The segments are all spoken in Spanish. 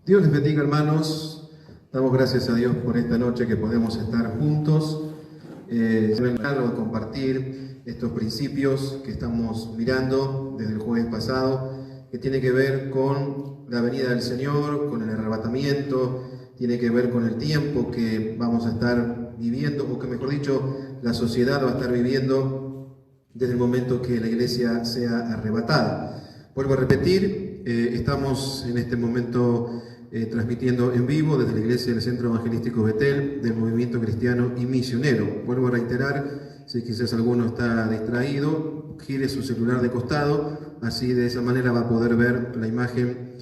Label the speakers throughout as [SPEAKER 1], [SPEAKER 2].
[SPEAKER 1] Dios les bendiga, hermanos. Damos gracias a Dios por esta noche que podemos estar juntos. De compartir estos principios que estamos mirando desde el jueves pasado, que tiene que ver con la venida del Señor, con el arrebatamiento, tiene que ver con el tiempo que vamos a estar viviendo, o que mejor dicho, la sociedad va a estar viviendo desde el momento que la iglesia sea arrebatada. Vuelvo a repetir, estamos en este momento transmitiendo en vivo desde la iglesia del Centro Evangelístico Betel del Movimiento Cristiano y Misionero. Vuelvo a reiterar, si quizás alguno está distraído, gire su celular de costado, así de esa manera va a poder ver la imagen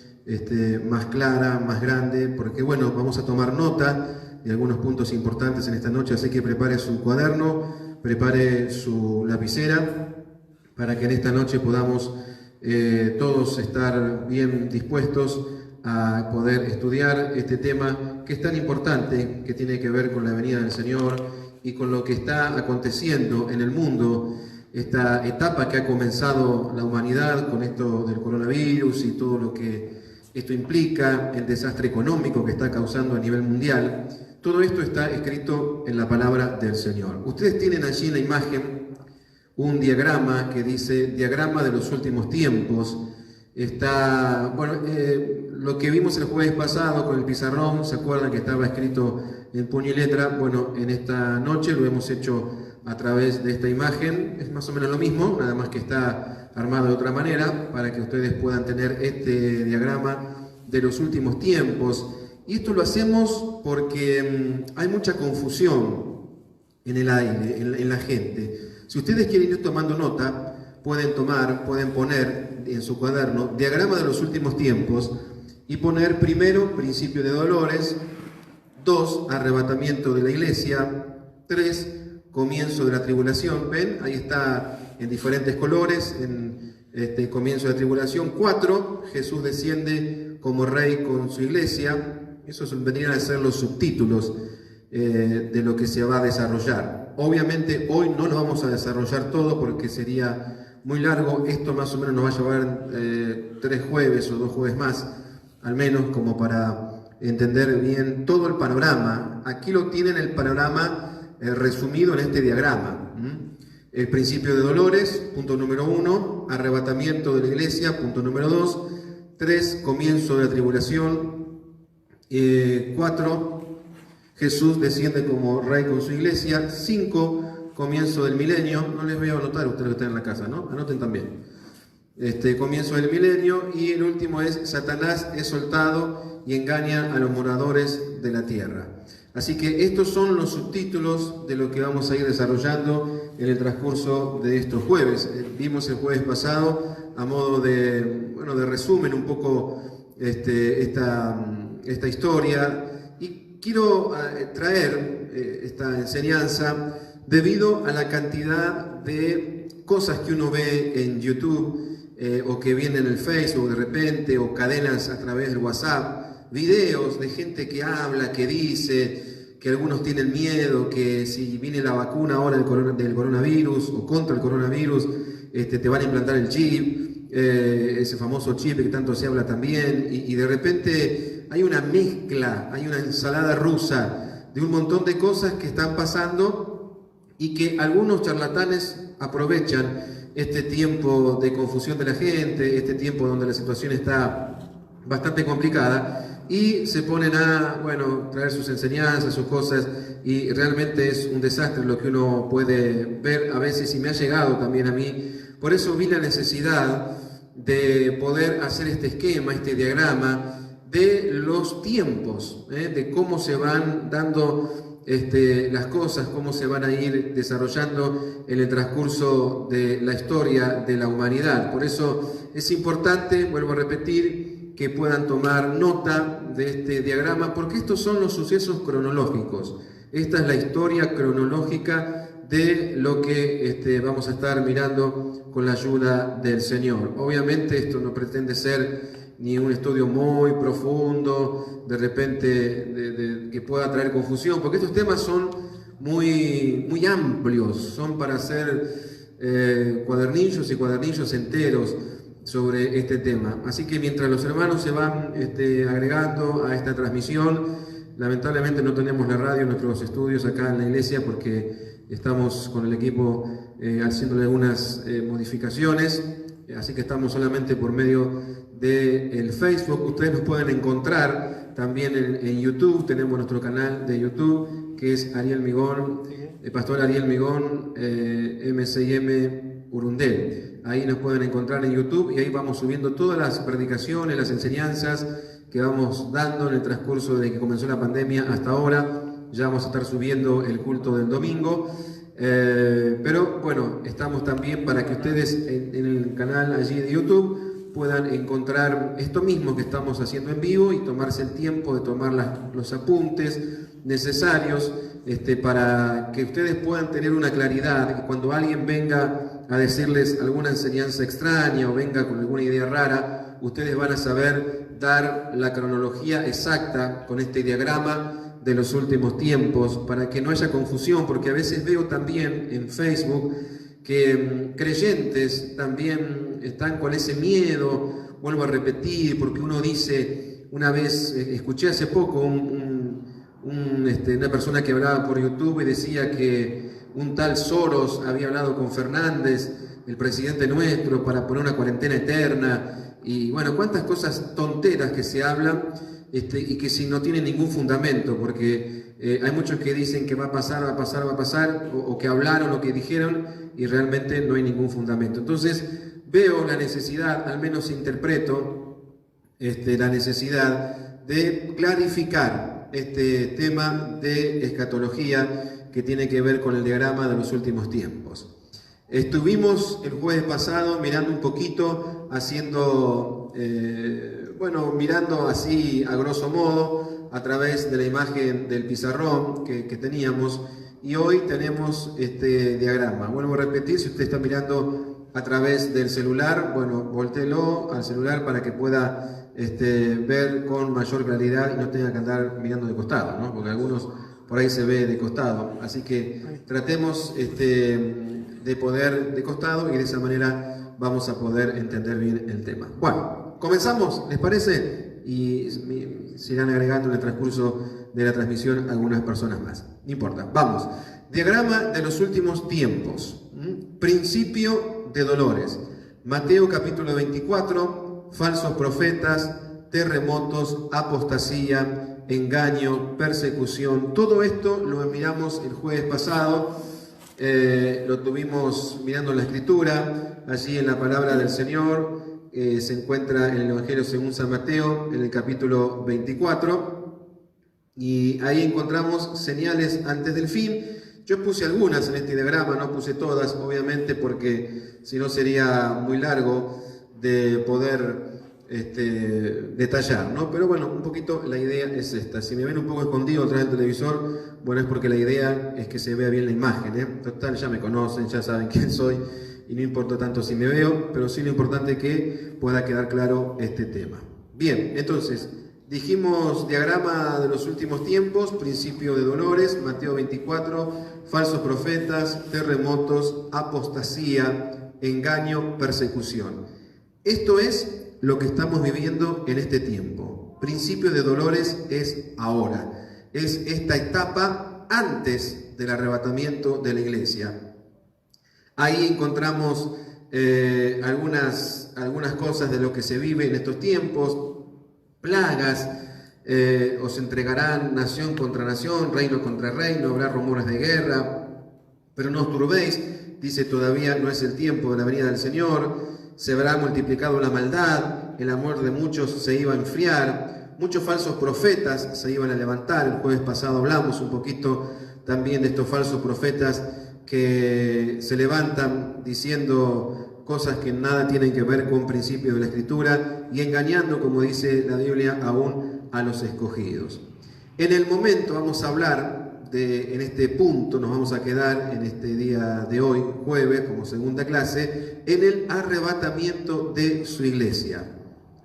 [SPEAKER 1] más clara, más grande, porque bueno, vamos a tomar nota de algunos puntos importantes en esta noche, así que prepare su cuaderno, prepare su lapicera, para que en esta noche podamos todos estar bien dispuestos a poder estudiar este tema que es tan importante, que tiene que ver con la venida del Señor y con lo que está aconteciendo en el mundo, esta etapa que ha comenzado la humanidad con esto del coronavirus y todo lo que esto implica, el desastre económico que está causando a nivel mundial. Todo esto está escrito en la palabra del Señor. Ustedes tienen allí en la imagen un diagrama que dice diagrama de los últimos tiempos. Está, bueno, lo que vimos el jueves pasado con el pizarrón, ¿se acuerdan que estaba escrito en puño y letra? Bueno, en esta noche lo hemos hecho a través de esta imagen, es más o menos lo mismo, nada más que está armado de otra manera, para que ustedes puedan tener este diagrama de los últimos tiempos. Y esto lo hacemos porque hay mucha confusión en el aire, en la gente. Si ustedes quieren ir tomando nota, pueden poner en su cuaderno diagrama de los últimos tiempos y poner primero principio de dolores, 2 arrebatamiento de la iglesia, 3 comienzo de la tribulación. ¿Ven? Ahí está en diferentes colores, en comienzo de la tribulación. 4 Jesús desciende como rey con su iglesia. Esos vendrían a ser los subtítulos de lo que se va a desarrollar. Obviamente hoy no lo vamos a desarrollar todo porque sería muy largo. Esto más o menos nos va a llevar 3 jueves o 2 jueves más, al menos, como para entender bien todo el panorama. Aquí lo tienen el panorama resumido en este diagrama. El principio de dolores, punto número 1, arrebatamiento de la iglesia, punto número 2, 3, comienzo de la tribulación, 4, Jesús desciende como rey con su iglesia, 5, comienzo del milenio. No les voy a anotar, ustedes que están en la casa, ¿no? Anoten también. Comienzo del milenio, y el último es Satanás es soltado y engaña a los moradores de la tierra. Así que estos son los subtítulos de lo que vamos a ir desarrollando en el transcurso de estos jueves. Vimos el jueves pasado, a modo de resumen un poco esta historia, y quiero traer esta enseñanza debido a la cantidad de cosas que uno ve en YouTube, o que vienen en el Facebook de repente, o cadenas a través del WhatsApp, videos de gente que habla, que dice que algunos tienen miedo, que si viene la vacuna ahora del coronavirus o contra el coronavirus, te van a implantar el chip, ese famoso chip que tanto se habla también, y de repente hay una mezcla, hay una ensalada rusa de un montón de cosas que están pasando, y que algunos charlatanes aprovechan este tiempo de confusión de la gente, este tiempo donde la situación está bastante complicada, y se ponen a, traer sus enseñanzas, sus cosas, y realmente es un desastre lo que uno puede ver a veces, y me ha llegado también a mí. Por eso vi la necesidad de poder hacer este esquema, este diagrama de los tiempos, de cómo se van dando las cosas, cómo se van a ir desarrollando en el transcurso de la historia de la humanidad. Por eso es importante, vuelvo a repetir, que puedan tomar nota de este diagrama, porque estos son los sucesos cronológicos. Esta es la historia cronológica de lo que vamos a estar mirando con la ayuda del Señor. Obviamente esto no pretende ser ni un estudio muy profundo, de repente que pueda traer confusión, porque estos temas son muy amplios, son para hacer cuadernillos y cuadernillos enteros. sobre este tema. Así que mientras los hermanos se van agregando a esta transmisión, lamentablemente no tenemos la radio en nuestros estudios acá en la iglesia porque estamos con el equipo haciéndole algunas modificaciones, así que estamos solamente por medio del Facebook. Ustedes nos pueden encontrar también en YouTube, tenemos nuestro canal de YouTube que es Ariel Migón, el pastor Ariel Migón, M6M Urundel. Ahí nos pueden encontrar en YouTube y ahí vamos subiendo todas las predicaciones, las enseñanzas que vamos dando en el transcurso de que comenzó la pandemia hasta ahora. Ya vamos a estar subiendo el culto del domingo, pero bueno, estamos también para que ustedes en el canal allí de YouTube puedan encontrar esto mismo que estamos haciendo en vivo y tomarse el tiempo de tomar los apuntes necesarios para que ustedes puedan tener una claridad, que cuando alguien venga a decirles alguna enseñanza extraña o venga con alguna idea rara, ustedes van a saber dar la cronología exacta con este diagrama de los últimos tiempos, para que no haya confusión, porque a veces veo también en Facebook que creyentes también están con ese miedo. Vuelvo a repetir, porque uno dice, una vez escuché hace poco una persona que hablaba por YouTube y decía que un tal Soros había hablado con Fernández, el presidente nuestro, para poner una cuarentena eterna, y bueno, cuántas cosas tonteras que se hablan y que si no tienen ningún fundamento, porque hay muchos que dicen que va a pasar, va a pasar, va a pasar, o que hablaron o que dijeron, y realmente no hay ningún fundamento. Entonces veo la necesidad, al menos interpreto la necesidad de clarificar este tema de escatología que tiene que ver con el diagrama de los últimos tiempos. Estuvimos el jueves pasado mirando un poquito, mirando así a grosso modo a través de la imagen del pizarrón que teníamos, y hoy tenemos este diagrama. Vuelvo a repetir, si usted está mirando a través del celular, bueno, voltéelo al celular para que pueda ver con mayor claridad y no tenga que andar mirando de costado, ¿no? Porque algunos por ahí se ve de costado, así que tratemos de poder de costado, y de esa manera vamos a poder entender bien el tema. Bueno, comenzamos, ¿les parece? Y se irán agregando en el transcurso de la transmisión algunas personas más. No importa, vamos. Diagrama de los últimos tiempos. Principio de dolores. Mateo capítulo 24, falsos profetas, terremotos, apostasía, engaño, persecución. Todo esto lo miramos el jueves pasado. Lo tuvimos mirando la Escritura, allí en la palabra del Señor, se encuentra en el Evangelio según San Mateo, en el capítulo 24, y ahí encontramos señales antes del fin. Yo puse algunas en este diagrama, no puse todas, obviamente, porque si no sería muy largo de poder detallar, ¿no? Pero bueno, un poquito la idea es esta. Si me ven un poco escondido atrás del televisor, bueno, es porque la idea es que se vea bien la imagen, ¿eh? Total, ya me conocen, ya saben quién soy, y no importa tanto si me veo, pero sí lo importante es que pueda quedar claro este tema. Bien, entonces, dijimos diagrama de los últimos tiempos, principio de dolores, Mateo 24, falsos profetas, terremotos, apostasía, engaño, persecución. Esto es lo que estamos viviendo en este tiempo. Principio de dolores es ahora, es esta etapa antes del arrebatamiento de la iglesia. Ahí encontramos algunas cosas de lo que se vive en estos tiempos: plagas, os entregarán nación contra nación, reino contra reino, habrá rumores de guerra, pero no os turbéis, dice, todavía no es el tiempo de la venida del Señor. Se habrá multiplicado la maldad, el amor de muchos se iba a enfriar, muchos falsos profetas se iban a levantar. El jueves pasado hablamos un poquito también de estos falsos profetas que se levantan diciendo cosas que nada tienen que ver con principios de la Escritura y engañando, como dice la Biblia, aún a los escogidos. En el momento vamos a hablar en este punto, nos vamos a quedar en este día de hoy, jueves, como segunda clase, en el arrebatamiento de su iglesia.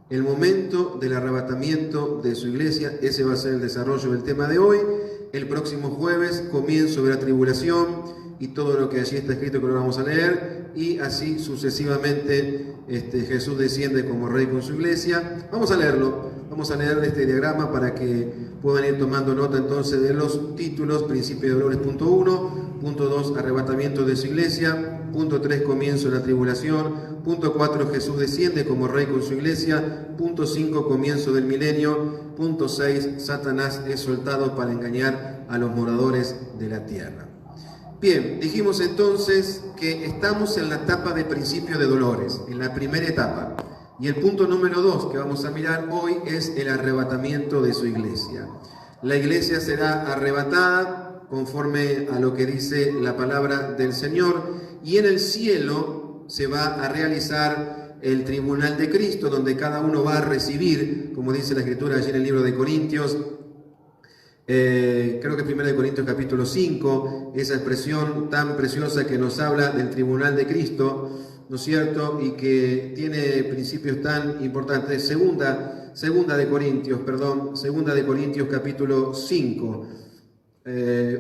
[SPEAKER 1] El momento del arrebatamiento de su iglesia, ese va a ser el desarrollo del tema de hoy. El próximo jueves, comienzo de la tribulación y todo lo que allí está escrito que lo vamos a leer. y así sucesivamente Jesús desciende como rey con su iglesia. Vamos a leerlo, vamos a leer este diagrama para que puedan ir tomando nota entonces de los títulos. Principio de dolores, punto 1, punto 2, arrebatamiento de su iglesia, punto 3, comienzo de la tribulación, punto 4, Jesús desciende como rey con su iglesia, punto 5, comienzo del milenio, punto 6, Satanás es soltado para engañar a los moradores de la tierra. Bien, dijimos entonces que estamos en la etapa de principio de dolores, en la primera etapa. Y el punto número 2 que vamos a mirar hoy es el arrebatamiento de su iglesia. La iglesia será arrebatada conforme a lo que dice la palabra del Señor, y en el cielo se va a realizar el tribunal de Cristo, donde cada uno va a recibir, como dice la Escritura allí en el libro de Corintios, creo que 1 Corintios capítulo 5, esa expresión tan preciosa que nos habla del tribunal de Cristo, ¿no es cierto? Y que tiene principios tan importantes. Segunda de Corintios capítulo 5.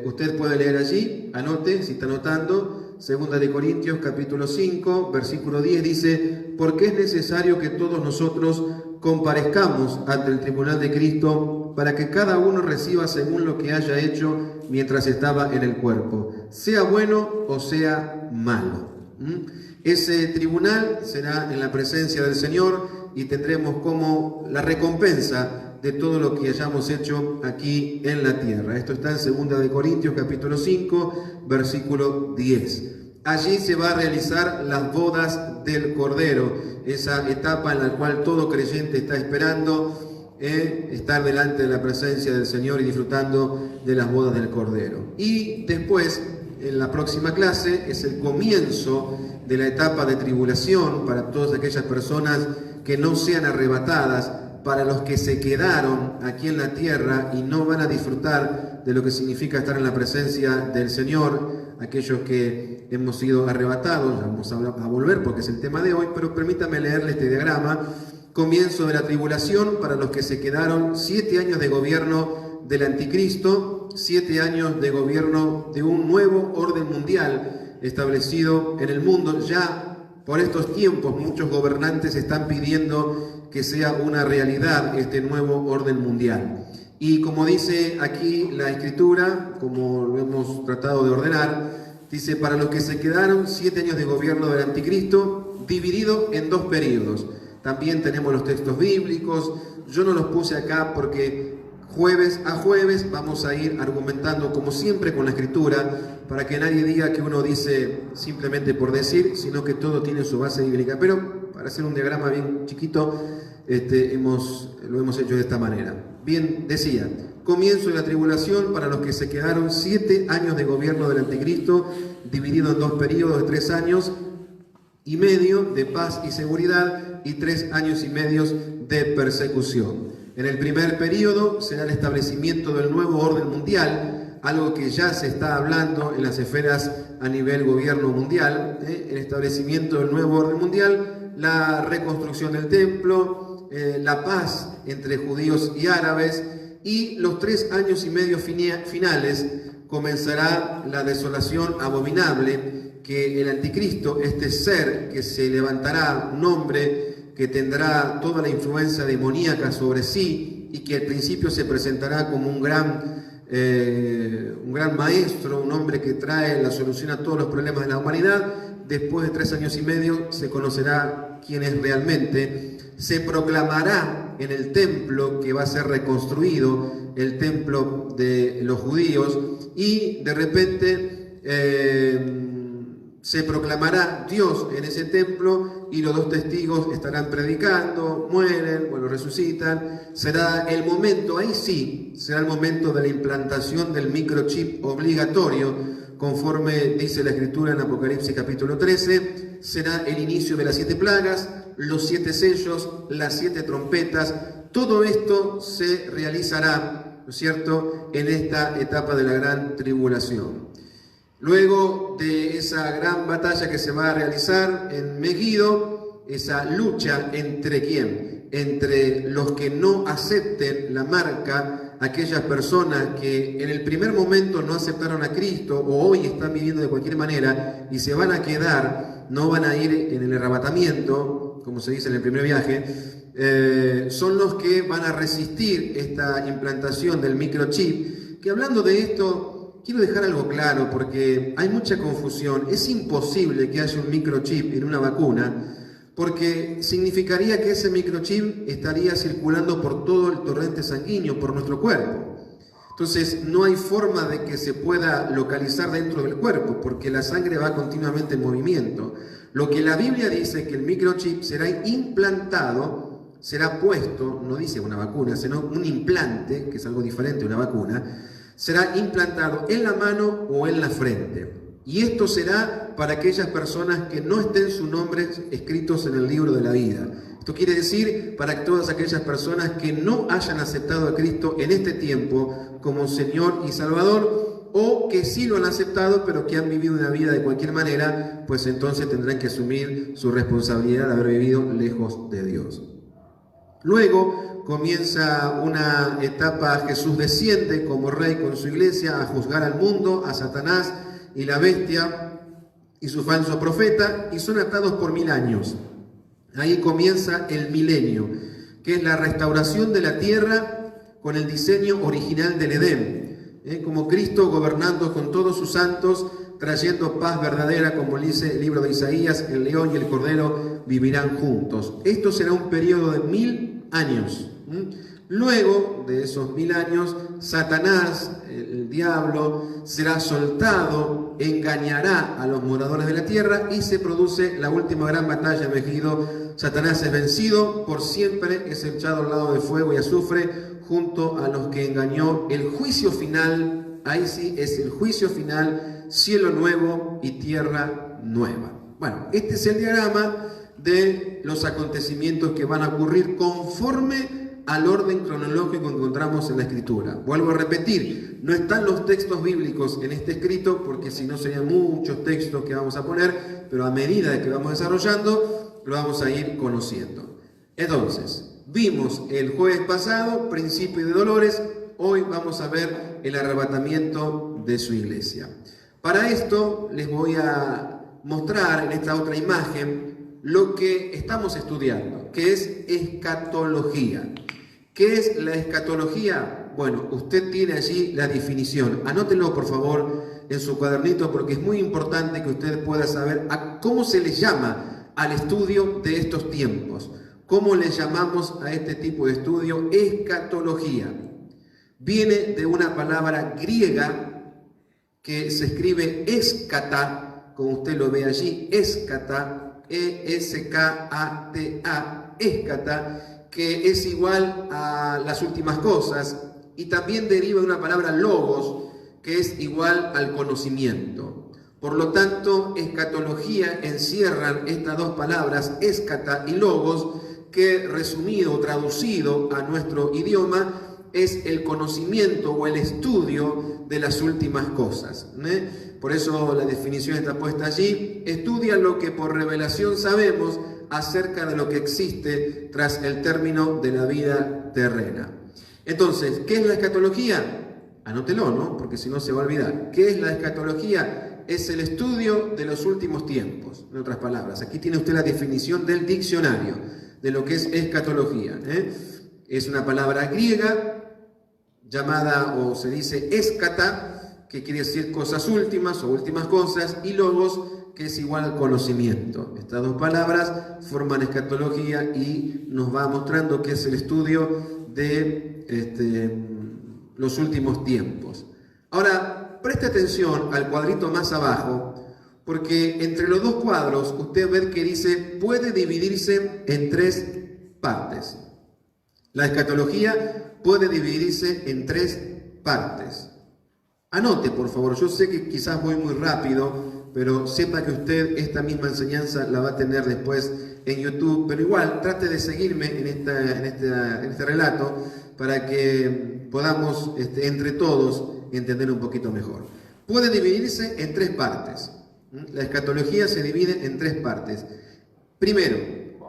[SPEAKER 1] Usted puede leer allí, anote si está anotando. Segunda de Corintios capítulo 5, versículo 10 dice: porque es necesario que todos nosotros comparezcamos ante el tribunal de Cristo, para que cada uno reciba según lo que haya hecho mientras estaba en el cuerpo, sea bueno o sea malo. Ese tribunal será en la presencia del Señor y tendremos como la recompensa de todo lo que hayamos hecho aquí en la tierra. Esto está en 2 de Corintios capítulo 5, versículo 10. Allí se va a realizar las bodas del Cordero, esa etapa en la cual todo creyente está esperando estar delante de la presencia del Señor y disfrutando de las bodas del Cordero. Y después, en la próxima clase, es el comienzo de la etapa de tribulación para todas aquellas personas que no sean arrebatadas, para los que se quedaron aquí en la tierra y no van a disfrutar de lo que significa estar en la presencia del Señor, aquellos que hemos sido arrebatados. Ya vamos a volver porque es el tema de hoy, pero permítame leerle este diagrama. Comienzo de la tribulación para los que se quedaron, 7 años de gobierno del anticristo, 7 años de gobierno de un nuevo orden mundial establecido en el mundo. Ya por estos tiempos muchos gobernantes están pidiendo que sea una realidad este nuevo orden mundial. Y como dice aquí la Escritura, como lo hemos tratado de ordenar, dice: para los que se quedaron, 7 años de gobierno del anticristo, dividido en 2 periodos. También tenemos los textos bíblicos. Yo no los puse acá porque jueves a jueves vamos a ir argumentando como siempre con la Escritura, para que nadie diga que uno dice simplemente por decir, sino que todo tiene su base bíblica. Pero para hacer un diagrama bien chiquito, lo hemos hecho de esta manera. Bien, decía: comienzo de la tribulación para los que se quedaron, 7 años de gobierno del anticristo, dividido en 2 periodos de 3 años y medio de paz y seguridad y 3 años y medio de persecución. En el primer periodo será el establecimiento del nuevo orden mundial, algo que ya se está hablando en las esferas a nivel gobierno mundial, el establecimiento del nuevo orden mundial, la reconstrucción del templo, la paz entre judíos y árabes, y los 3 años y medio finales comenzará la desolación abominable, que el anticristo, este ser que se levantará, un hombre que tendrá toda la influencia demoníaca sobre sí y que al principio se presentará como un gran maestro, un hombre que trae la solución a todos los problemas de la humanidad. Después de 3 años y medio se conocerá quién es realmente, se proclamará en el templo que va a ser reconstruido, el templo de los judíos, y de repente se proclamará Dios en ese templo y los 2 testigos estarán predicando, mueren, bueno, resucitan. Será el momento, ahí sí, será el momento de la implantación del microchip obligatorio, conforme dice la Escritura en Apocalipsis capítulo 13. Será el inicio de las 7 plagas, los 7 sellos, las 7 trompetas. Todo esto se realizará, ¿no es cierto?, en esta etapa de la gran tribulación. Luego de esa gran batalla que se va a realizar en Megiddo, esa lucha entre ¿quién? Entre los que no acepten la marca, aquellas personas que en el primer momento no aceptaron a Cristo o hoy están viviendo de cualquier manera y se van a quedar no van a ir en el arrebatamiento, como se dice en el primer viaje, son los que van a resistir esta implantación del microchip. Que hablando de esto, quiero dejar algo claro porque hay mucha confusión. Es imposible que haya un microchip en una vacuna, porque significaría que ese microchip estaría circulando por todo el torrente sanguíneo, por nuestro cuerpo. Entonces no hay forma de que se pueda localizar dentro del cuerpo, porque la sangre va continuamente en movimiento. Lo que la Biblia dice que el microchip será implantado, será puesto, no dice una vacuna, sino un implante, que es algo diferente a una vacuna, será implantado en la mano o en la frente. Y esto será para aquellas personas que no estén sus nombres escritos en el libro de la vida. Esto quiere decir para todas aquellas personas que no hayan aceptado a Cristo en este tiempo como Señor y Salvador, o que sí lo han aceptado pero que han vivido una vida de cualquier manera, pues entonces tendrán que asumir su responsabilidad de haber vivido lejos de Dios. Luego comienza una etapa, Jesús desciende como rey con su iglesia a juzgar al mundo, a Satanás y la bestia y su falso profeta, y son atados por 1000 años. Ahí comienza el milenio, que es la restauración de la tierra con el diseño original del Edén, como Cristo gobernando con todos sus santos, trayendo paz verdadera, como dice el libro de Isaías: el león y el cordero vivirán juntos. Esto será un periodo de 1000 años. Luego de esos 1000 años, Satanás, el diablo, será soltado, engañará a los moradores de la tierra y se produce la última gran batalla. Satanás es vencido, por siempre es echado al lado de fuego y azufre junto a los que engañó. El juicio final, ahí sí es el juicio final, cielo nuevo y tierra nueva. Bueno, este es el diagrama de los acontecimientos que van a ocurrir conforme al orden cronológico que encontramos en la Escritura. Vuelvo a repetir, no están los textos bíblicos en este escrito, porque si no serían muchos textos que vamos a poner, pero a medida de que vamos desarrollando, lo vamos a ir conociendo. Entonces, vimos el jueves pasado, principio de dolores, hoy vamos a ver el arrebatamiento de su iglesia. Para esto les voy a mostrar en esta otra imagen lo que estamos estudiando, que es escatología. ¿Qué es la escatología? Bueno, usted tiene allí la definición. Anótelo, por favor, en su cuadernito, porque es muy importante que usted pueda saber cómo se le llama al estudio de estos tiempos. ¿Cómo le llamamos a este tipo de estudio? Escatología. Viene de una palabra griega que se escribe escata, como usted lo ve allí, escata, E-S-K-A-T-A, escata, que es igual a las últimas cosas, y también deriva de una palabra logos, que es igual al conocimiento. Por lo tanto, escatología encierran estas dos palabras, escata y logos, que resumido o traducido a nuestro idioma es el conocimiento o el estudio de las últimas cosas. Por eso la definición está puesta allí: estudia lo que por revelación sabemos acerca de lo que existe tras el término de la vida terrena. Entonces, ¿qué es la escatología? Anótelo, ¿no? Porque si no se va a olvidar. ¿Qué es la escatología? Es el estudio de los últimos tiempos. En otras palabras, aquí tiene usted la definición del diccionario de lo que es escatología. Es una palabra griega llamada, o se dice escata, que quiere decir cosas últimas o últimas cosas, y logos, que es igual al conocimiento. Estas dos palabras forman escatología y nos va mostrando que es el estudio de los últimos tiempos. Ahora, preste atención al cuadrito más abajo, porque entre los dos cuadros usted ve que dice puede dividirse en 3 partes. La escatología puede dividirse en 3 partes. Anote, por favor, yo sé que quizás voy muy rápido, pero sepa que usted esta misma enseñanza la va a tener después en YouTube, pero igual trate de seguirme en este relato para que podamos entre todos entender un poquito mejor. Puede dividirse en 3 partes. La escatología se divide en 3 partes. Primero,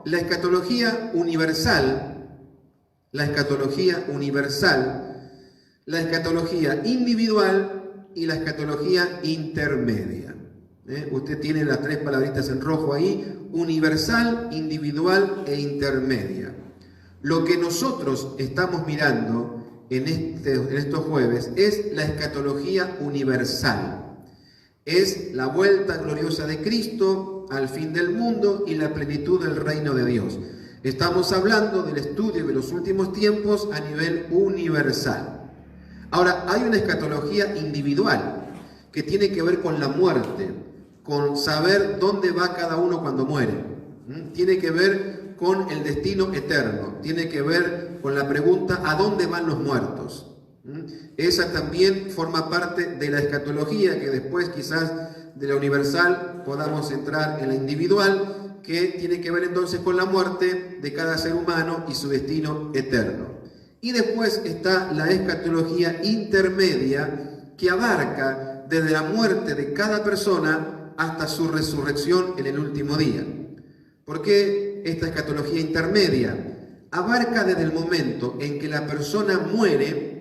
[SPEAKER 1] la escatología universal, la escatología individual y la escatología intermedia. Usted tiene las tres palabritas en rojo ahí: universal, individual e intermedia. Lo que nosotros estamos mirando en estos jueves es la escatología universal. Es la vuelta gloriosa de Cristo al fin del mundo y la plenitud del reino de Dios. Estamos hablando del estudio de los últimos tiempos a nivel universal. Ahora, hay una escatología individual que tiene que ver con la muerte, con saber dónde va cada uno cuando muere. Tiene que ver con el destino eterno, tiene que ver con la pregunta: ¿a dónde van los muertos? Esa también forma parte de la escatología, que después quizás de la universal podamos entrar en la individual, que tiene que ver entonces con la muerte de cada ser humano y su destino eterno. Y después está la escatología intermedia, que abarca desde la muerte de cada persona hasta su resurrección en el último día. ¿Por qué esta escatología intermedia? Abarca desde el momento en que la persona muere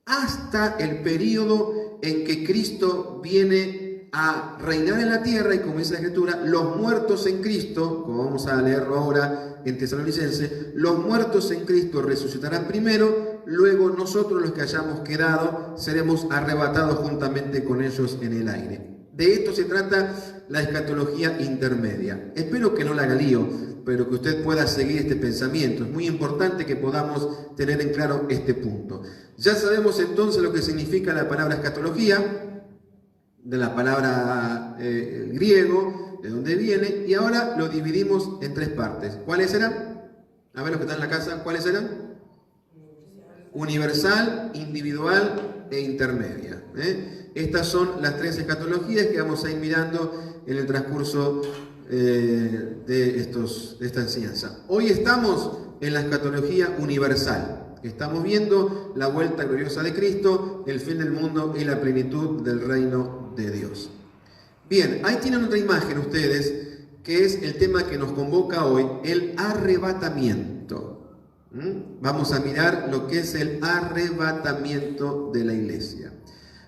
[SPEAKER 1] hasta el periodo en que Cristo viene a reinar en la tierra, y como dice la Escritura, los muertos en Cristo, como vamos a leerlo ahora en Tesalonicenses, los muertos en Cristo resucitarán primero, luego nosotros, los que hayamos quedado, seremos arrebatados juntamente con ellos en el aire. De esto se trata la escatología intermedia. Espero que no la haga lío, pero que usted pueda seguir este pensamiento. Es muy importante que podamos tener en claro este punto. Ya sabemos entonces lo que significa la palabra escatología, de la palabra griego, de dónde viene, y ahora lo dividimos en tres partes. ¿Cuáles eran? A ver, los que están en la casa, ¿cuáles eran? Universal, individual e intermedia. Estas son las tres escatologías que vamos a ir mirando en el transcurso de esta enseñanza. Hoy estamos en la escatología universal. Estamos viendo la vuelta gloriosa de Cristo, el fin del mundo y la plenitud del reino de Dios. Bien, ahí tienen otra imagen ustedes, que es el tema que nos convoca hoy, el arrebatamiento. Vamos a mirar lo que es el arrebatamiento de la iglesia.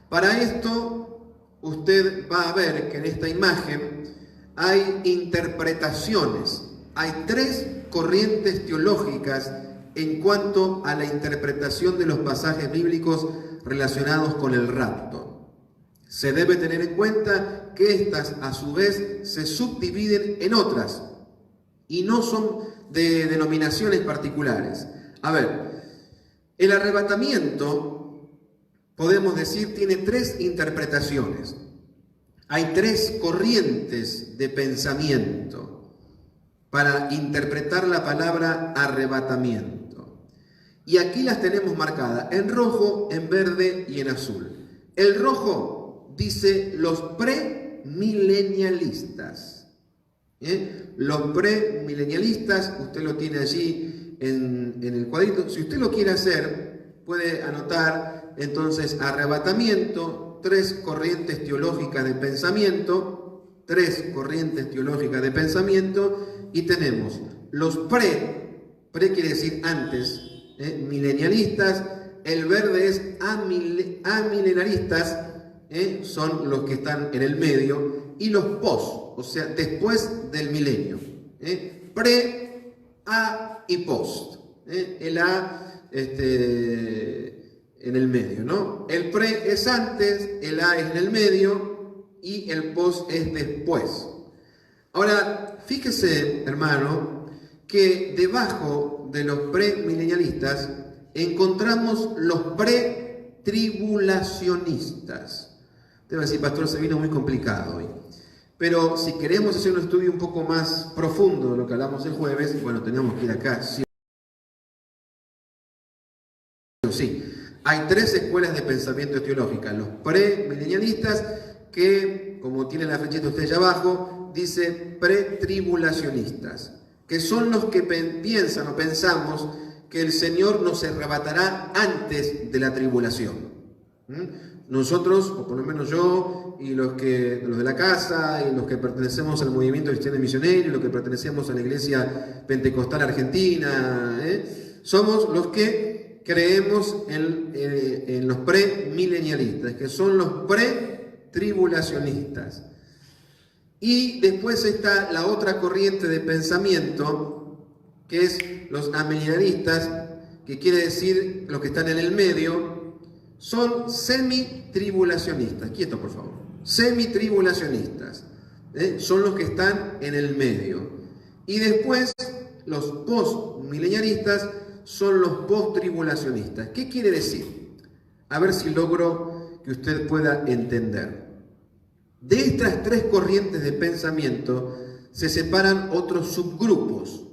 [SPEAKER 1] Para esto, usted va a ver que en esta imagen hay interpretaciones. Hay tres corrientes teológicas en cuanto a la interpretación de los pasajes bíblicos relacionados con el rapto. Se debe tener en cuenta que estas, a su vez, se subdividen en otras y no son de denominaciones particulares. A ver, el arrebatamiento, podemos decir, tiene tres interpretaciones. Hay tres corrientes de pensamiento para interpretar la palabra arrebatamiento. Y aquí las tenemos marcadas en rojo, en verde y en azul. El rojo dice los premilenialistas. Los premilenialistas, usted lo tiene allí en el cuadrito. Si usted lo quiere hacer, puede anotar entonces arrebatamiento, tres corrientes teológicas de pensamiento, y tenemos los pre quiere decir antes, milenialistas. El verde es amilenaristas, son los que están en el medio, y los post, o sea, después del milenio. Pre, a y post. El a en el medio, ¿no? El pre es antes, el a es en el medio y el post es después. Ahora, fíjese, hermano, que debajo de los premilenialistas encontramos los pretribulacionistas. Usted va a decir, pastor, se vino muy complicado hoy. Pero si queremos hacer un estudio un poco más profundo de lo que hablamos el jueves, bueno, tenemos que ir acá. Sí. Hay tres escuelas de pensamiento teológica. Los premilenialistas, que, como tiene la flechita usted allá abajo, dice pretribulacionistas, que son los que piensan o pensamos que el Señor nos arrebatará antes de la tribulación. Nosotros, o por lo menos yo, y los de la casa, y los que pertenecemos al movimiento cristiano misionero, y los que pertenecemos a la iglesia pentecostal argentina, somos los que creemos en los premilenialistas, que son los pretribulacionistas. Y después está la otra corriente de pensamiento, que es los amilenaristas, que quiere decir los que están en el medio, son semi-tribulacionistas. Quieto, por favor. Semi-tribulacionistas. Son los que están en el medio. Y después los post-mileniaristas son los post-tribulacionistas. ¿Qué quiere decir? A ver si logro que usted pueda entender. De estas tres corrientes de pensamiento se separan otros subgrupos,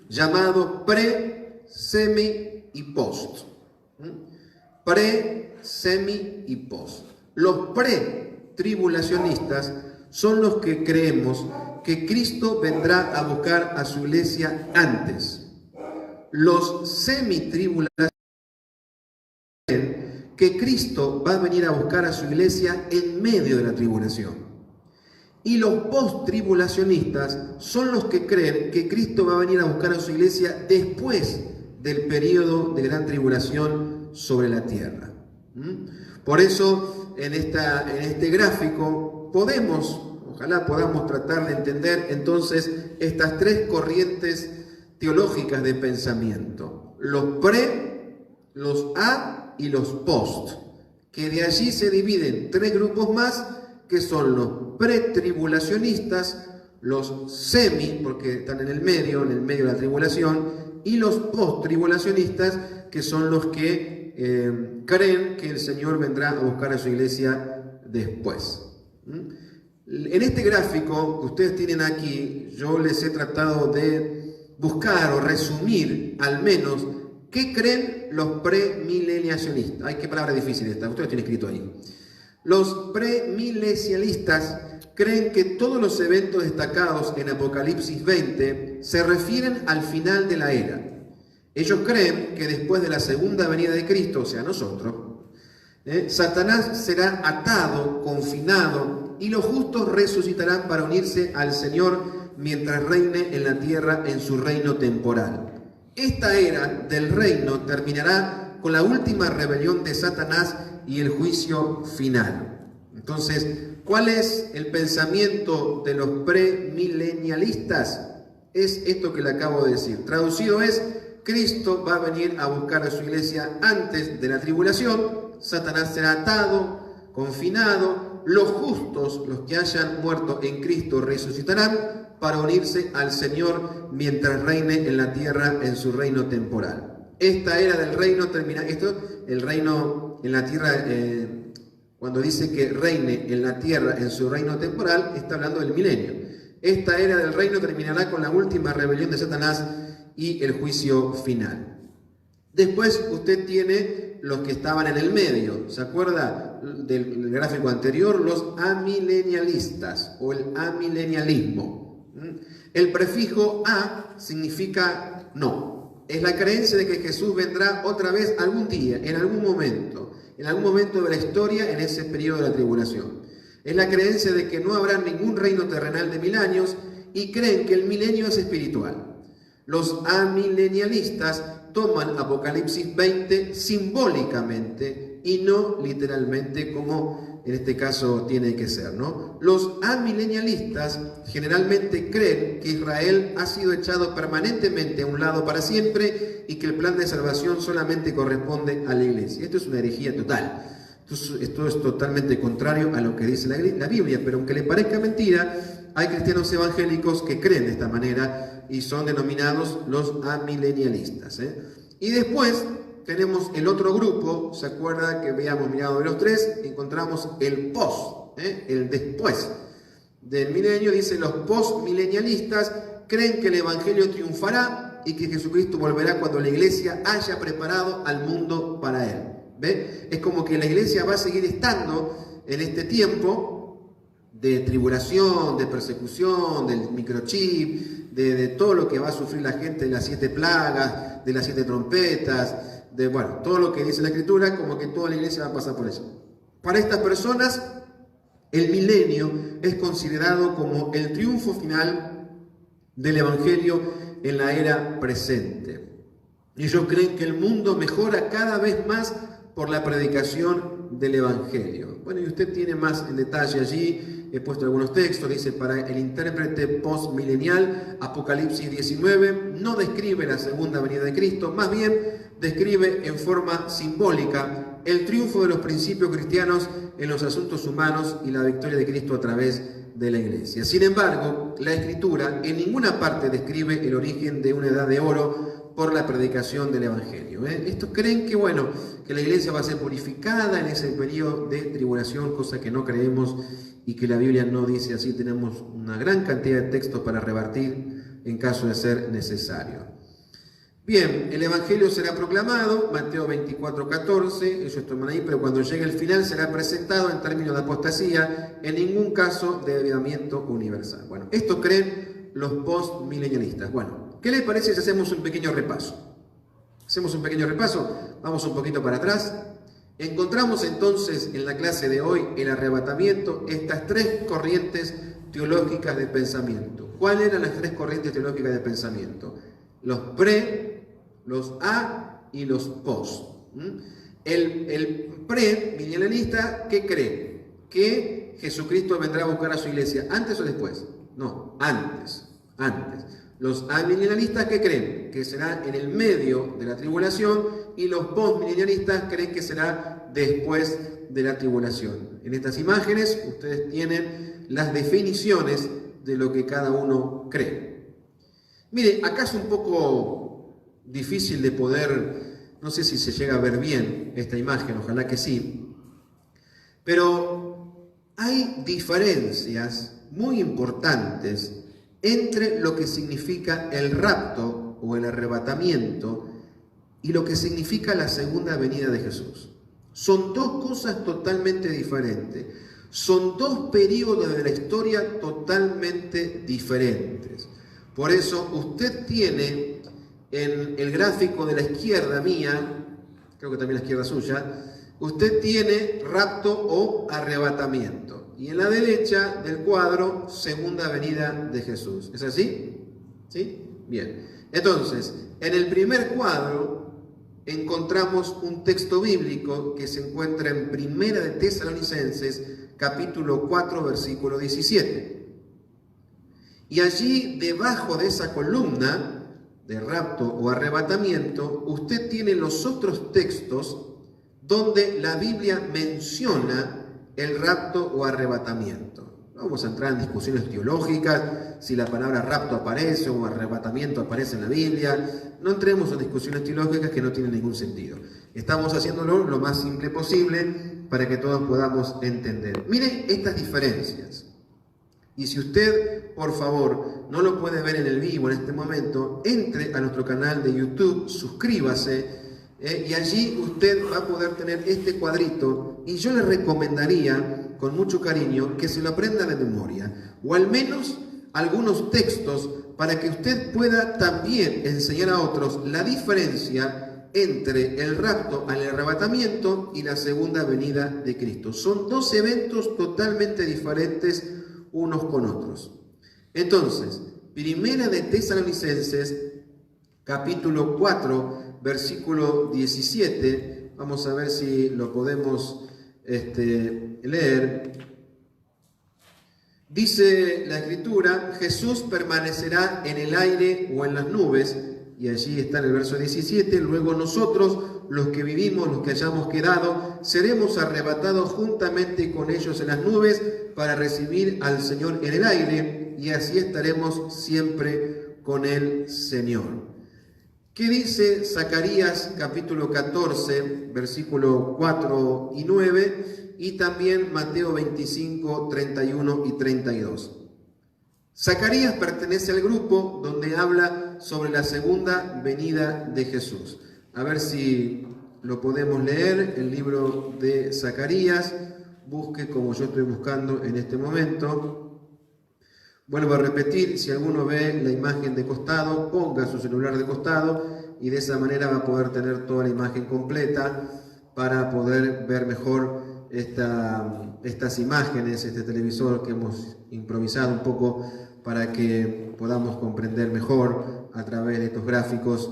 [SPEAKER 1] llamados pre, semi y post. Pre, semi y post. Los pre-tribulacionistas son los que creemos que Cristo vendrá a buscar a su iglesia antes. Los semi-tribulacionistas creen que Cristo va a venir a buscar a su iglesia en medio de la tribulación. Y los post-tribulacionistas son los que creen que Cristo va a venir a buscar a su iglesia después del periodo de gran tribulación sobre la tierra. Por eso, en este gráfico ojalá podamos tratar de entender entonces estas tres corrientes teológicas de pensamiento: los pre, los a y los post, que de allí se dividen tres grupos más, que son los pretribulacionistas, los semi, porque están en el medio de la tribulación, y los posttribulacionistas, que son los que creen que el Señor vendrá a buscar a su iglesia después. En este gráfico que ustedes tienen aquí, yo les he tratado de buscar o resumir al menos qué creen los premileniacionistas. Ay, qué palabra difícil esta, ustedes tienen escrito ahí. Los premilenialistas creen que todos los eventos destacados en Apocalipsis 20 se refieren al final de la era. Ellos creen que después de la segunda venida de Cristo, o sea, nosotros, Satanás será atado, confinado, y los justos resucitarán para unirse al Señor mientras reine en la tierra en su reino temporal. Esta era del reino terminará con la última rebelión de Satanás y el juicio final. Entonces, ¿cuál es el pensamiento de los premilenialistas? Es esto que le acabo de decir. Traducido es: Cristo va a venir a buscar a su iglesia antes de la tribulación, Satanás será atado, confinado, los justos, los que hayan muerto en Cristo, resucitarán para unirse al Señor mientras reine en la tierra en su reino temporal. Esta era del reino termina, el reino en la tierra, cuando dice que reine en la tierra en su reino temporal, está hablando del milenio. Esta era del reino terminará con la última rebelión de Satanás y el juicio final. Después usted tiene los que estaban en el medio. ¿Se acuerda del gráfico anterior? Los amilenialistas o el amilenialismo. El prefijo a significa no. Es la creencia de que Jesús vendrá otra vez algún día, en algún momento de la historia, en ese periodo de la tribulación. Es la creencia de que no habrá ningún reino terrenal de 1000 años y creen que el milenio es espiritual. Los amilenialistas toman Apocalipsis 20 simbólicamente y no literalmente como en este caso tiene que ser, ¿no? Los amilenialistas generalmente creen que Israel ha sido echado permanentemente a un lado para siempre y que el plan de salvación solamente corresponde a la iglesia. Esto es una herejía total. Esto es totalmente contrario a lo que dice la Biblia, pero aunque le parezca mentira, hay cristianos evangélicos que creen de esta manera y son denominados los amilenialistas. Y después tenemos el otro grupo. ¿Se acuerda que habíamos mirado de los tres? Encontramos el post, el después del milenio. Dice: los postmilenialistas creen que el evangelio triunfará y que Jesucristo volverá cuando la iglesia haya preparado al mundo para él. ¿Ve? Es como que la iglesia va a seguir estando en este tiempo de tribulación, de persecución, del microchip, de todo lo que va a sufrir la gente, de las 7 plagas, de las 7 trompetas, de bueno, todo lo que dice la Escritura, como que toda la iglesia va a pasar por eso. Para estas personas, el milenio es considerado como el triunfo final del evangelio en la era presente. Ellos creen que el mundo mejora cada vez más por la predicación del evangelio. Bueno, y usted tiene más en detalle allí he puesto algunos textos. Dice: para el intérprete postmilenial, Apocalipsis 19 no describe la segunda venida de Cristo, más bien describe en forma simbólica el triunfo de los principios cristianos en los asuntos humanos y la victoria de Cristo a través de la Iglesia. Sin embargo, la Escritura en ninguna parte describe el origen de una edad de oro por la predicación del Evangelio. Estos creen que, que la Iglesia va a ser purificada en ese periodo de tribulación, cosa que no creemos y que la Biblia no dice así. Tenemos una gran cantidad de textos para rebatir en caso de ser necesario. Bien, el Evangelio será proclamado, Mateo 24:14, ellos toman ahí, pero cuando llegue el final será presentado en términos de apostasía, en ningún caso de avivamiento universal. Bueno, esto creen los postmilenialistas. Bueno, ¿qué les parece si hacemos un pequeño repaso? Hacemos un pequeño repaso, vamos un poquito para atrás. Encontramos entonces en la clase de hoy el arrebatamiento, estas tres corrientes teológicas de pensamiento. ¿Cuáles eran las tres corrientes teológicas de pensamiento? Los pre, los a y los post. El pre-milenialista, ¿qué cree? Que Jesucristo vendrá a buscar a su iglesia, ¿antes o después? No, antes. Los amilenialistas, ¿qué creen? Que será en el medio de la tribulación, y los postmilenialistas creen que será después de la tribulación. En estas imágenes ustedes tienen las definiciones de lo que cada uno cree. Mire, acá es un poco difícil de poder, no sé si se llega a ver bien esta imagen, ojalá que sí, pero hay diferencias muy importantes entre lo que significa el rapto o el arrebatamiento y lo que significa la segunda venida de Jesús. Son dos cosas totalmente diferentes, son dos periodos de la historia totalmente diferentes. Por eso usted tiene en el gráfico de la izquierda mía, creo que también la izquierda suya, usted tiene rapto o arrebatamiento. Y en la derecha del cuadro, segunda venida de Jesús. ¿Es así? ¿Sí? Bien. Entonces, en el primer cuadro encontramos un texto bíblico que se encuentra en Primera de Tesalonicenses, capítulo 4, versículo 17. Y allí, debajo de esa columna de rapto o arrebatamiento, usted tiene los otros textos donde la Biblia menciona el rapto o arrebatamiento. No vamos a entrar en discusiones teológicas, si la palabra rapto aparece o arrebatamiento aparece en la Biblia. No entremos en discusiones teológicas que no tienen ningún sentido. Estamos haciéndolo lo más simple posible para que todos podamos entender. Mire estas diferencias. Y si usted, por favor, no lo puede ver en el vivo en este momento, entre a nuestro canal de YouTube, suscríbase, y allí usted va a poder tener este cuadrito, y yo le recomendaría, con mucho cariño, que se lo aprenda de memoria, o al menos algunos textos, para que usted pueda también enseñar a otros la diferencia entre el rapto al arrebatamiento y la segunda venida de Cristo. Son dos eventos totalmente diferentes unos con otros. Entonces, Primera de Tesalonicenses, capítulo 4, versículo 17, vamos a ver si lo podemos leer. Dice la Escritura: Jesús permanecerá en el aire o en las nubes, y allí está en el verso 17, luego nosotros, los que vivimos, los que hayamos quedado, seremos arrebatados juntamente con ellos en las nubes para recibir al Señor en el aire, y así estaremos siempre con el Señor. ¿Qué dice Zacarías capítulo 14, versículo 4 y 9, y también Mateo 25, 31 y 32? Zacarías pertenece al grupo donde habla sobre la segunda venida de Jesús. A ver si lo podemos leer, el libro de Zacarías. Busque como yo estoy buscando en este momento. Vuelvo a repetir, si alguno ve la imagen de costado, ponga su celular de costado y de esa manera va a poder tener toda la imagen completa para poder ver mejor estas imágenes, este televisor que hemos improvisado un poco para que podamos comprender mejor a través de estos gráficos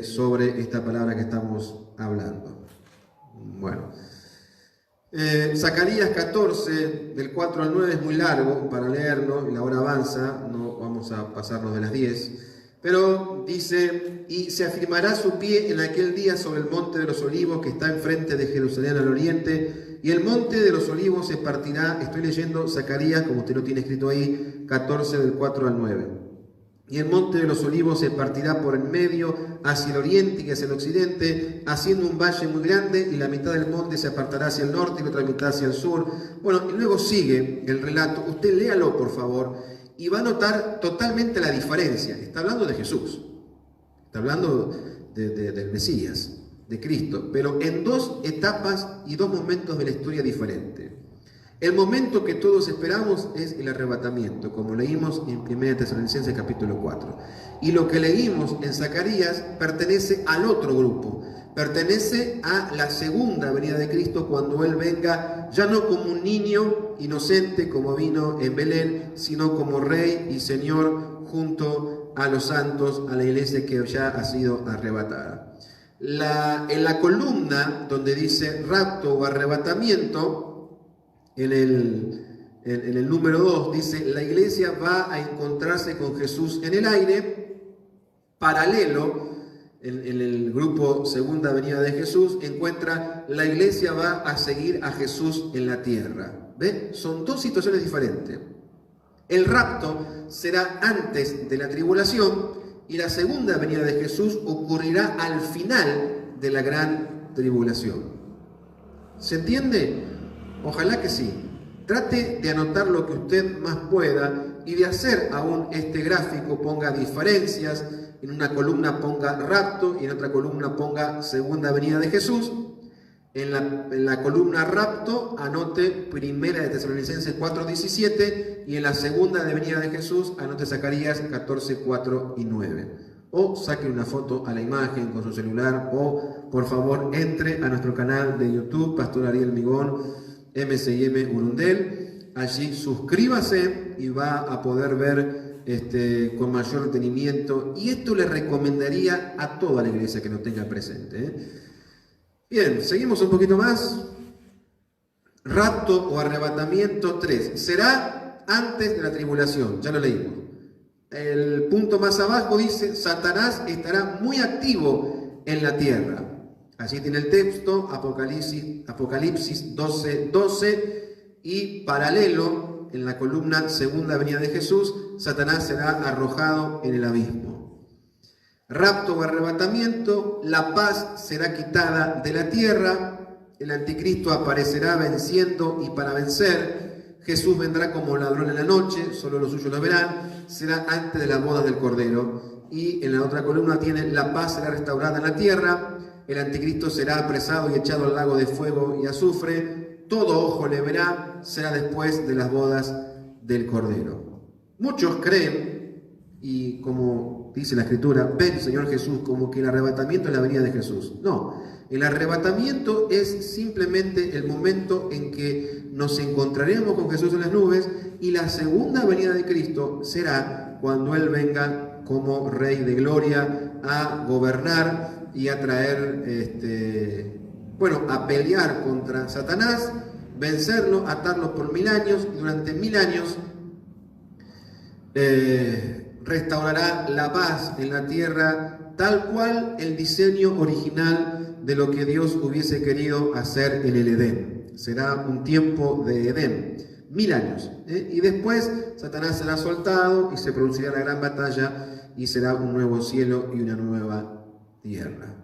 [SPEAKER 1] sobre esta palabra que estamos hablando. Bueno, Zacarías 14, del 4 al 9 es muy largo para leerlo, y la hora avanza, no vamos a pasarnos de las 10. Pero dice, y se afirmará su pie en aquel día sobre el monte de los olivos que está enfrente de Jerusalén al oriente, y el monte de los olivos se partirá, estoy leyendo Zacarías, como usted lo tiene escrito ahí, 14 del 4 al 9. Y el monte de los olivos se partirá por el medio, hacia el oriente y hacia el occidente, haciendo un valle muy grande, y la mitad del monte se apartará hacia el norte y la otra mitad hacia el sur. Bueno, y luego sigue el relato, usted léalo por favor, y va a notar totalmente la diferencia. Está hablando de Jesús, está hablando del Mesías, de Cristo, pero en dos etapas y dos momentos de la historia diferentes. El momento que todos esperamos es el arrebatamiento, como leímos en 1 Tesalonicenses capítulo 4. Y lo que leímos en Zacarías pertenece al otro grupo, pertenece a la segunda venida de Cristo, cuando Él venga ya no como un niño inocente como vino en Belén, sino como Rey y Señor junto a los santos, a la iglesia que ya ha sido arrebatada. En la columna donde dice rapto o arrebatamiento, en el número 2 dice, la iglesia va a encontrarse con Jesús en el aire. Paralelo, en el grupo Segunda Venida de Jesús, encuentra, la iglesia va a seguir a Jesús en la tierra. ¿Ve? Son dos situaciones diferentes. El rapto será antes de la tribulación y la segunda venida de Jesús ocurrirá al final de la gran tribulación. ¿Se entiende? Ojalá que sí. Trate de anotar lo que usted más pueda y de hacer aún este gráfico, ponga diferencias, en una columna ponga rapto y en otra columna ponga segunda venida de Jesús. En la columna rapto anote primera de Tesalonicenses 4:17 y en la segunda de venida de Jesús anote Zacarías 14, 4 y 9. O saque una foto a la imagen con su celular, o por favor entre a nuestro canal de YouTube, Pastor Ariel Migón, MCIM Urundel. Allí suscríbase y va a poder ver con mayor detenimiento, y esto le recomendaría a toda la iglesia que lo tenga presente. Bien, seguimos un poquito más. Rapto o arrebatamiento 3. Será antes de la tribulación, ya lo leímos. El punto más abajo dice, Satanás estará muy activo en la tierra. Allí tiene el texto, Apocalipsis 12:12, y paralelo, en la columna segunda venida de Jesús, Satanás será arrojado en el abismo. Rapto o arrebatamiento, la paz será quitada de la tierra, el anticristo aparecerá venciendo y para vencer, Jesús vendrá como ladrón en la noche, solo los suyos lo verán, será antes de las bodas del Cordero. Y en la otra columna tiene, la paz será restaurada en la tierra, el anticristo será apresado y echado al lago de fuego y azufre, todo ojo le verá, será después de las bodas del Cordero. Muchos creen, y como dice la Escritura, ven Señor Jesús, como que el arrebatamiento es la venida de Jesús. No, el arrebatamiento es simplemente el momento en que nos encontraremos con Jesús en las nubes, y la segunda venida de Cristo será cuando Él venga como Rey de Gloria a gobernar y a traer, a pelear contra Satanás, vencerlo, atarlo por 1000 años, y durante 1000 años restaurará la paz en la tierra, tal cual el diseño original de lo que Dios hubiese querido hacer en el Edén. Será un tiempo de Edén, 1000 años, y después Satanás será soltado y se producirá la gran batalla y será un nuevo cielo y una nueva tierra.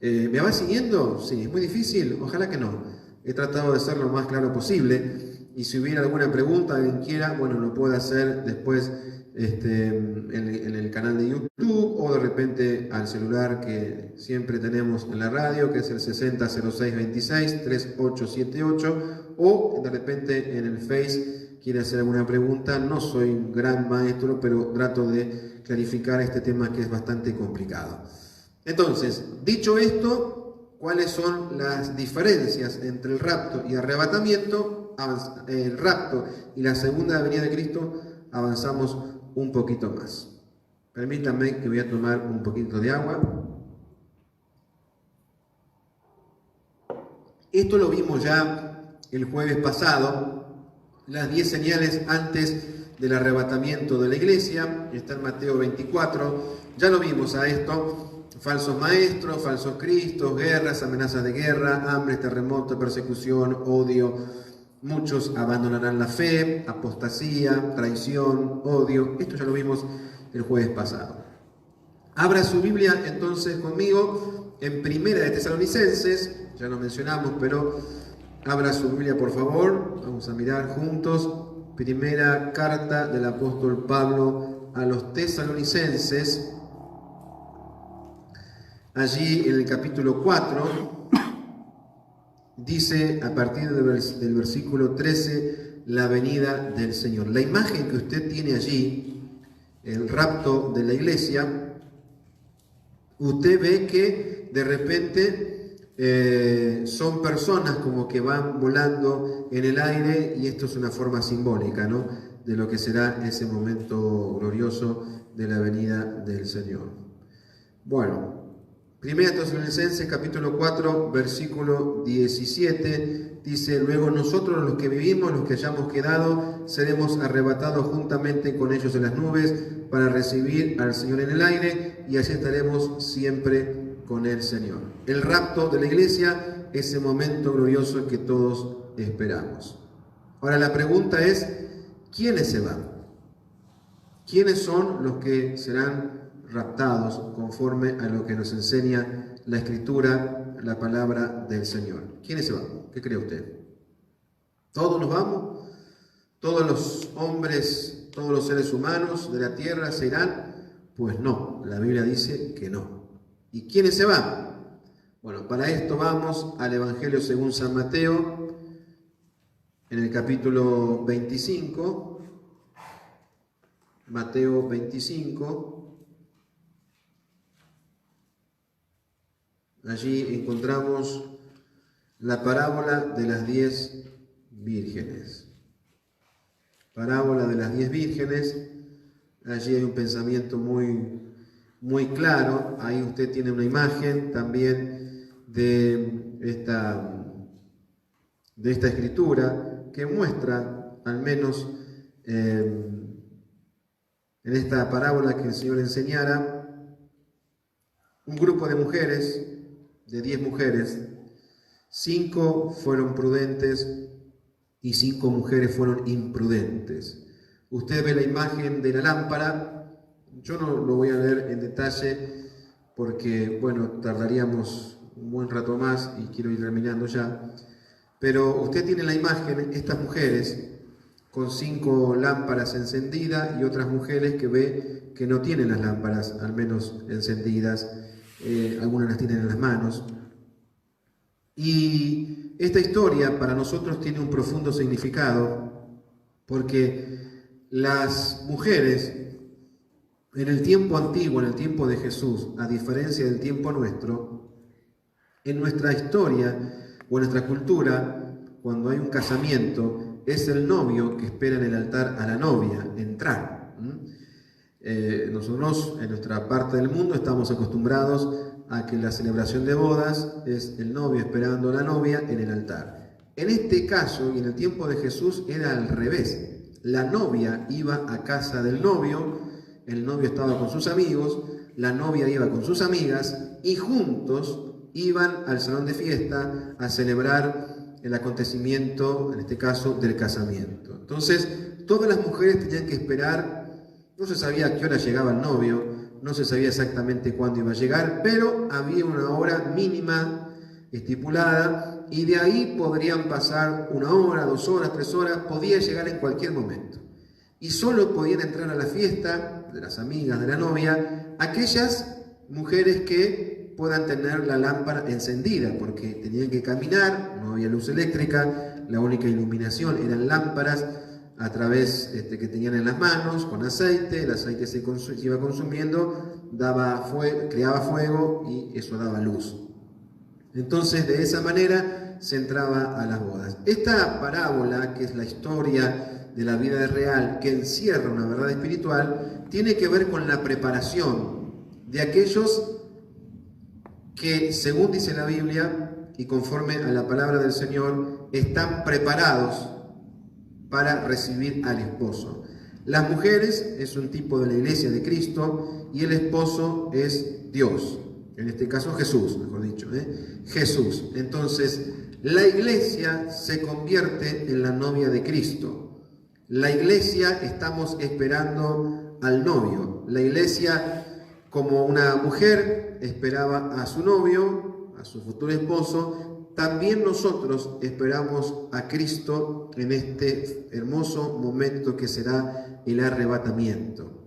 [SPEAKER 1] ¿Me va siguiendo? Sí, es muy difícil, ojalá que no. He tratado de ser lo más claro posible, y si hubiera alguna pregunta, alguien quiera, bueno, lo puede hacer después en el canal de YouTube, o de repente al celular que siempre tenemos en la radio, que es el 6006263878, o de repente en el Face quiere hacer alguna pregunta. No soy un gran maestro, pero trato de clarificar este tema que es bastante complicado. Entonces, dicho esto, ¿cuáles son las diferencias entre el rapto y arrebatamiento? El rapto y la segunda venida de Cristo, avanzamos un poquito más. Permítanme que voy a tomar un poquito de agua. Esto lo vimos ya el jueves pasado, las 10 señales antes del arrebatamiento de la iglesia, está en Mateo 24, ya lo vimos a esto, falsos maestros, falsos cristos, guerras, amenazas de guerra, hambre, terremoto, persecución, odio, muchos abandonarán la fe, apostasía, traición, odio, esto ya lo vimos el jueves pasado. Abra su Biblia entonces conmigo en Primera de Tesalonicenses, ya lo mencionamos, pero abra su Biblia por favor, vamos a mirar juntos. Primera carta del apóstol Pablo a los tesalonicenses, allí en el capítulo 4, dice a partir del versículo 13, la venida del Señor. La imagen que usted tiene allí, el rapto de la iglesia, usted ve que de repente son personas como que van volando en el aire, y esto es una forma simbólica, ¿no?, de lo que será ese momento glorioso de la venida del Señor. Bueno, Primera Tesalonicenses capítulo 4, versículo 17, dice: luego nosotros los que vivimos, los que hayamos quedado, seremos arrebatados juntamente con ellos en las nubes para recibir al Señor en el aire, y así estaremos siempre con el Señor. El rapto de la iglesia, ese momento glorioso que todos esperamos. Ahora la pregunta es, ¿quiénes se van? ¿Quiénes son los que serán raptados conforme a lo que nos enseña la Escritura, la palabra del Señor? ¿Quiénes se van? ¿Qué cree usted? ¿Todos nos vamos? ¿Todos los hombres, todos los seres humanos de la tierra se irán? Pues no, la Biblia dice que no. ¿Y quiénes se van? Bueno, para esto vamos al Evangelio según San Mateo, en el capítulo 25, Mateo 25, allí encontramos la parábola de las 10 vírgenes. Parábola de las 10 vírgenes, allí hay un pensamiento muy claro, ahí usted tiene una imagen también de esta escritura que muestra, al menos en esta parábola que el Señor enseñara, un grupo de mujeres, de 10 mujeres, 5 fueron prudentes y 5 mujeres fueron imprudentes. Usted ve la imagen de la lámpara. Yo no lo voy a leer en detalle porque, bueno, tardaríamos un buen rato más y quiero ir terminando ya. Pero usted tiene la imagen, estas mujeres con 5 lámparas encendidas y otras mujeres que ve que no tienen las lámparas, al menos encendidas, algunas las tienen en las manos. Y esta historia para nosotros tiene un profundo significado, porque las mujeres en el tiempo antiguo, en el tiempo de Jesús, a diferencia del tiempo nuestro, en nuestra historia o en nuestra cultura, cuando hay un casamiento, es el novio que espera en el altar a la novia entrar. Nosotros en nuestra parte del mundo estamos acostumbrados a que la celebración de bodas es el novio esperando a la novia en el altar. En este caso y en el tiempo de Jesús era al revés. La novia iba a casa del novio, el novio estaba con sus amigos, la novia iba con sus amigas y juntos iban al salón de fiesta a celebrar el acontecimiento, en este caso, del casamiento. Entonces, todas las mujeres tenían que esperar, no se sabía a qué hora llegaba el novio, no se sabía exactamente cuándo iba a llegar, pero había una hora mínima estipulada y de ahí podrían pasar 1 hora, 2 horas, 3 horas, podía llegar en cualquier momento. Y solo podían entrar a la fiesta de las amigas de la novia aquellas mujeres que puedan tener la lámpara encendida, porque tenían que caminar, no había luz eléctrica, la única iluminación eran lámparas a través que tenían en las manos, con aceite, el aceite se iba consumiendo, creaba fuego y eso daba luz. Entonces, de esa manera se entraba a las bodas. Esta parábola, que es la historia de la vida real, que encierra una verdad espiritual, tiene que ver con la preparación de aquellos que, según dice la Biblia, y conforme a la palabra del Señor están preparados para recibir al esposo. Las mujeres es un tipo de la iglesia de Cristo y el esposo es Dios, en este caso Jesús, mejor dicho, Jesús. Entonces, la iglesia se convierte en la novia de Cristo. La iglesia estamos esperando al novio. La iglesia, como una mujer esperaba a su novio, a su futuro esposo, también nosotros esperamos a Cristo en este hermoso momento que será el arrebatamiento.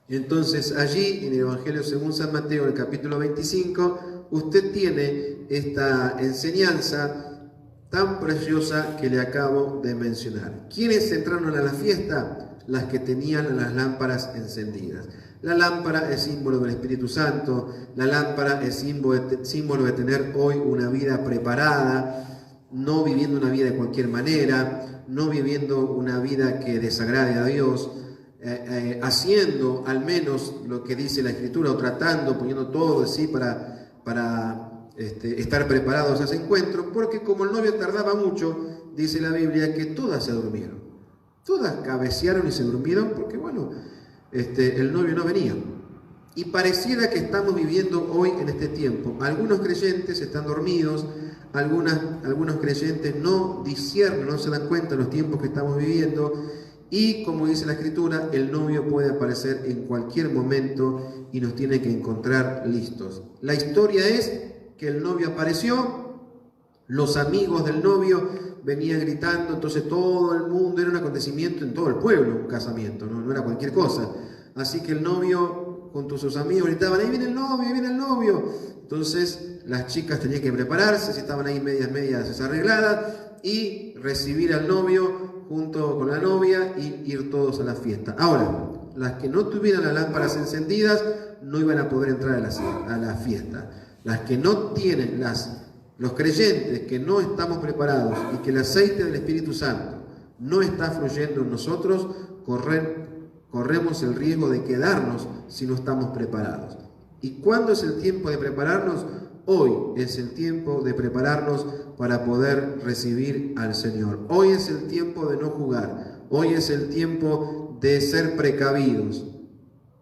[SPEAKER 1] Entonces allí en el Evangelio según San Mateo, el capítulo 25, usted tiene esta enseñanza tan preciosa que le acabo de mencionar. ¿Quiénes entraron a la fiesta? Las que tenían las lámparas encendidas. La lámpara es símbolo del Espíritu Santo, la lámpara es símbolo de tener hoy una vida preparada, no viviendo una vida de cualquier manera, no viviendo una vida que desagrade a Dios, haciendo al menos lo que dice la Escritura o tratando, poniendo todo de sí para estar preparados a ese encuentro, porque como el novio tardaba mucho, dice la Biblia que todas se durmieron, todas cabecearon y se durmieron porque bueno, el novio no venía. Y pareciera que estamos viviendo hoy en este tiempo. Algunos creyentes están dormidos, algunos creyentes no disciernen, no se dan cuenta de los tiempos que estamos viviendo. Y como dice la Escritura, el novio puede aparecer en cualquier momento y nos tiene que encontrar listos. La historia es que el novio apareció, los amigos del novio venían gritando, entonces todo el mundo, era un acontecimiento en todo el pueblo, un casamiento, no era cualquier cosa. Así que el novio junto a sus amigos gritaban, ahí viene el novio, ahí viene el novio. Entonces las chicas tenían que prepararse, si estaban ahí medias desarregladas, y recibir al novio junto con la novia y ir todos a la fiesta. Ahora, las que no tuvieran las lámparas encendidas no iban a poder entrar a la fiesta. Las que no tienen los creyentes que no estamos preparados y que el aceite del Espíritu Santo no está fluyendo en nosotros, corremos el riesgo de quedarnos si no estamos preparados. ¿Y cuándo es el tiempo de prepararnos? Hoy es el tiempo de prepararnos para poder recibir al Señor. Hoy es el tiempo de no jugar. Hoy es el tiempo de ser precavidos,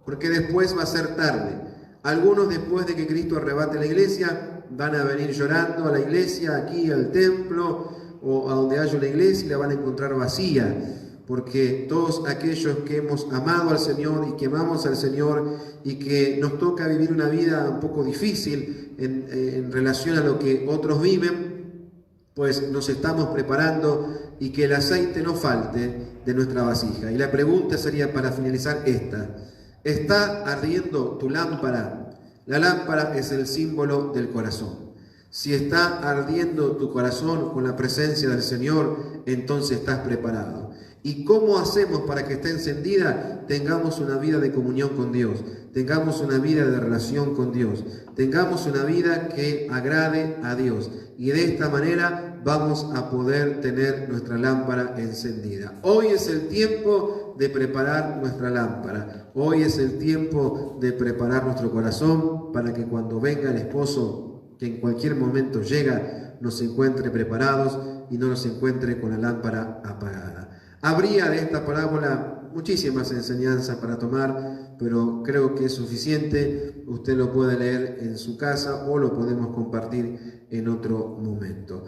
[SPEAKER 1] porque después va a ser tarde. Algunos, después de que Cristo arrebate la iglesia, van a venir llorando a la iglesia, aquí al templo o a donde haya la iglesia, y la van a encontrar vacía, porque todos aquellos que hemos amado al Señor y que amamos al Señor y que nos toca vivir una vida un poco difícil en relación a lo que otros viven, pues nos estamos preparando y que el aceite no falte de nuestra vasija. Y la pregunta sería, para finalizar, esta: ¿está ardiendo tu lámpara? La lámpara es el símbolo del corazón. Si está ardiendo tu corazón con la presencia del Señor, entonces estás preparado. ¿Y cómo hacemos para que esté encendida? Tengamos una vida de comunión con Dios, tengamos una vida de relación con Dios, tengamos una vida que agrade a Dios. Y de esta manera vamos a poder tener nuestra lámpara encendida. Hoy es el tiempo de preparar nuestra lámpara. Hoy es el tiempo de preparar nuestro corazón para que cuando venga el esposo, que en cualquier momento llega, nos encuentre preparados y no nos encuentre con la lámpara apagada. Habría de esta parábola muchísimas enseñanzas para tomar, pero creo que es suficiente. Usted lo puede leer en su casa o lo podemos compartir en otro momento.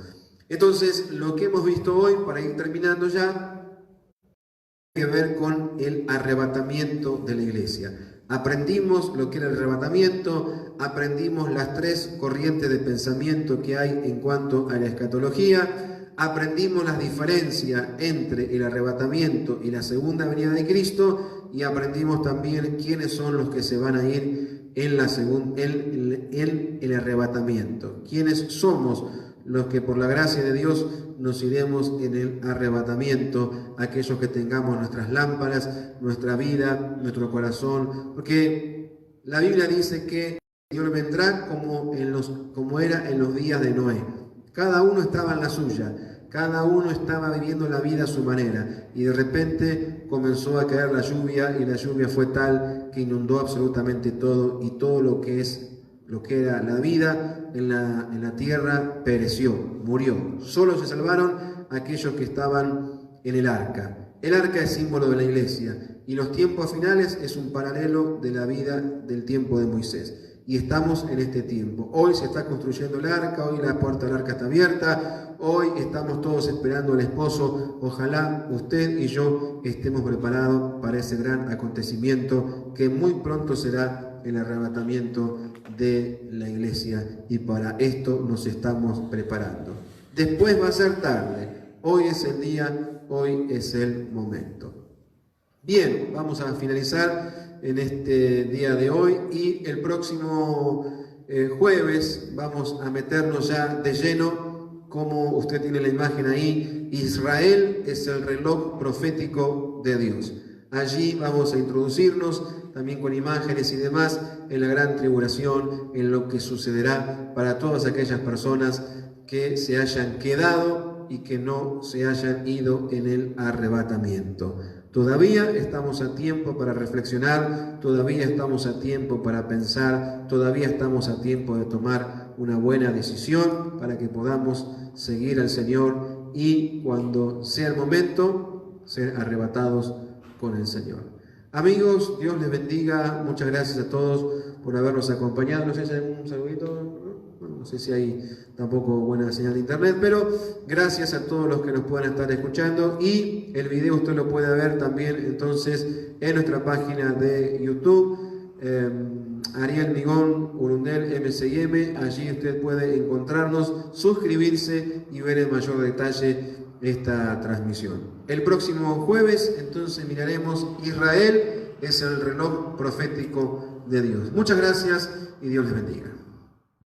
[SPEAKER 1] Entonces, lo que hemos visto hoy, para ir terminando ya, tiene que ver con el arrebatamiento de la iglesia. Aprendimos lo que era el arrebatamiento, aprendimos las tres corrientes de pensamiento que hay en cuanto a la escatología, aprendimos las diferencias entre el arrebatamiento y la segunda venida de Cristo, y aprendimos también quiénes son los que se van a ir en el arrebatamiento. Quiénes somos los que por la gracia de Dios nos iremos en el arrebatamiento, aquellos que tengamos nuestras lámparas, nuestra vida, nuestro corazón, porque la Biblia dice que el Señor vendrá como era en los días de Noé. Cada uno estaba en la suya, cada uno estaba viviendo la vida a su manera, y de repente comenzó a caer la lluvia, y la lluvia fue tal que inundó absolutamente todo, y todo lo que es Lo que era la vida en la tierra pereció, murió. Solo se salvaron aquellos que estaban en el arca. El arca es símbolo de la iglesia y los tiempos finales es un paralelo de la vida del tiempo de Moisés. Y estamos en este tiempo. Hoy se está construyendo el arca, hoy la puerta del arca está abierta, hoy estamos todos esperando al esposo. Ojalá usted y yo estemos preparados para ese gran acontecimiento que muy pronto será el arrebatamiento de la iglesia, y para esto nos estamos preparando. Después va a ser tarde, hoy es el día, hoy es el momento. Bien, vamos a finalizar en este día de hoy y el próximo jueves vamos a meternos ya de lleno, como usted tiene la imagen ahí. Israel es el reloj profético de Dios. Allí vamos a introducirnos también con imágenes y demás en la gran tribulación, en lo que sucederá para todas aquellas personas que se hayan quedado y que no se hayan ido en el arrebatamiento. Todavía estamos a tiempo para reflexionar, todavía estamos a tiempo para pensar, todavía estamos a tiempo de tomar una buena decisión para que podamos seguir al Señor y cuando sea el momento, ser arrebatados con el Señor. Amigos, Dios les bendiga, muchas gracias a todos por habernos acompañado. No sé si hay algún saludito, no sé si hay tampoco buena señal de internet, pero gracias a todos los que nos puedan estar escuchando, y el video usted lo puede ver también entonces en nuestra página de YouTube, Ariel Migón Urundel M6M. Allí usted puede encontrarnos, suscribirse y ver en mayor detalle esta transmisión. El próximo jueves entonces miraremos Israel es el reloj profético de Dios. Muchas gracias y Dios les bendiga.